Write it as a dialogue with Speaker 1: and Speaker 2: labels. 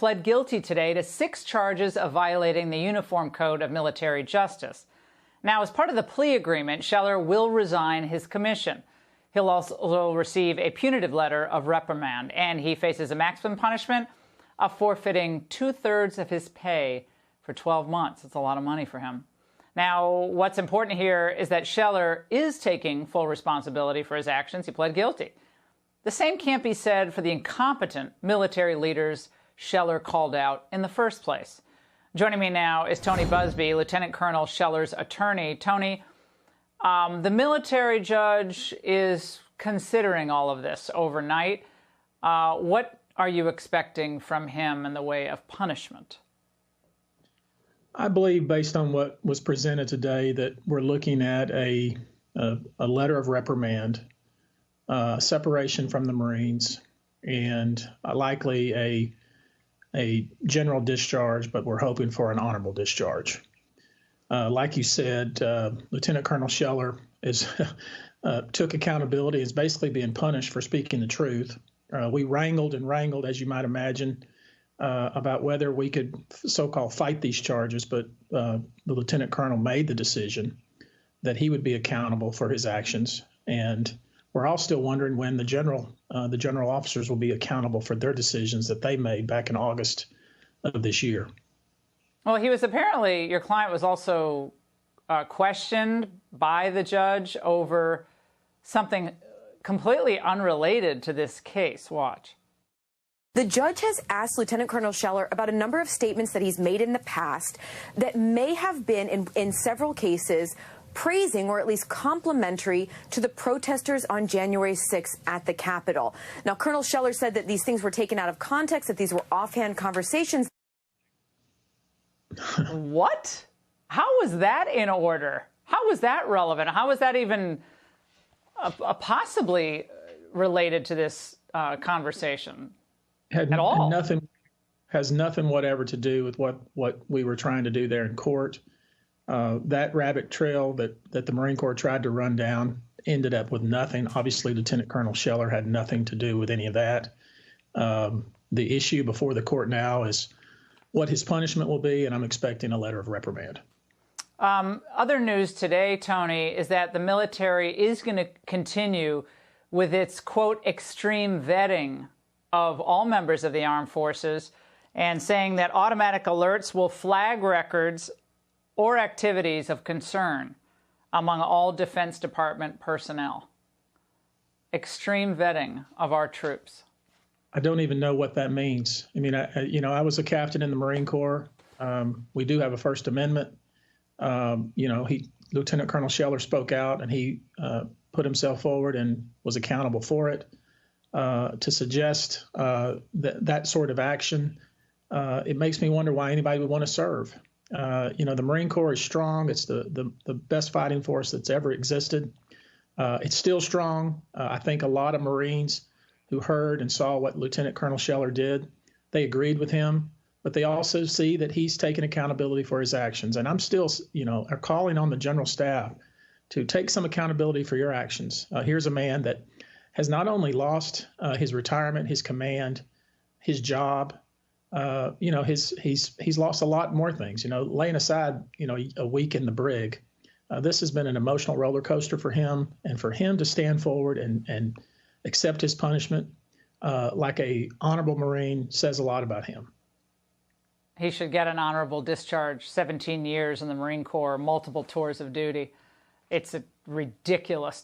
Speaker 1: pled guilty today to 6 charges of violating the Uniform Code of Military Justice. Now, as part of the plea agreement, Scheller will resign his commission. He'll also receive a punitive letter of reprimand, and he faces a maximum punishment of forfeiting 2/3 of his pay for 12 months. It's a lot of money for him. Now, what's important here is that Scheller is taking full responsibility for his actions. He pled guilty. The same can't be said for the incompetent military leaders Scheller called out in the first place. Joining me now is Tony Busby, Lieutenant Colonel Scheller's attorney. Tony, the military judge is considering all of this overnight. What are you expecting from him in the way of punishment?
Speaker 2: I believe, based on what was presented today, that we're looking at a letter of reprimand, separation from the Marines, and likely a general discharge, but we're hoping for an honorable discharge. Like you said, Lieutenant Colonel Scheller took accountability, is basically being punished for speaking the truth. We wrangled and wrangled, as you might imagine, about whether we could so-called fight these charges, but the Lieutenant Colonel made the decision that he would be accountable for his actions. And we're all still wondering when the general officers will be accountable for their decisions that they made back in August of this year.
Speaker 1: Well, your client was also questioned by the judge over something completely unrelated to this case. Watch.
Speaker 3: The judge has asked Lieutenant Colonel Scheller about a number of statements that he's made in the past that may have been, in several cases, praising or at least complimentary to the protesters on January 6th at the Capitol. Now, Colonel Scheller said that these things were taken out of context, that these were offhand conversations.
Speaker 1: What? How was that in order? How was that relevant? How was that even possibly related to this conversation at all?
Speaker 2: Has nothing whatever to do with what we were trying to do there in court. That rabbit trail that the Marine Corps tried to run down ended up with nothing. Obviously, Lieutenant Colonel Scheller had nothing to do with any of that. The issue before the court now is what his punishment will be, and I'm expecting a letter of reprimand.
Speaker 1: Other news today, Tony, is that the military is going to continue with its, quote, extreme vetting of all members of the armed forces, and saying that automatic alerts will flag records or activities of concern among all Defense Department personnel. Extreme vetting of our troops.
Speaker 2: I don't even know what that means. I mean, I was a captain in the Marine Corps. We do have a First Amendment. Lieutenant Colonel Scheller spoke out, and he put himself forward and was accountable for it. To suggest that sort of action, it makes me wonder why anybody would want to serve. The Marine Corps is strong. It's the best fighting force that's ever existed. It's still strong. I think a lot of Marines who heard and saw what Lieutenant Colonel Scheller did, they agreed with him, but they also see that he's taken accountability for his actions. And I'm still, calling on the general staff to take some accountability for your actions. Here's a man that has not only lost his retirement, his command, his job, he's lost a lot more things, laying aside, a week in the brig. This has been an emotional roller coaster for him, and for him to stand forward and accept his punishment like a honorable Marine says a lot about him.
Speaker 1: He should get an honorable discharge, 17 years in the Marine Corps, multiple tours of duty. It's ridiculous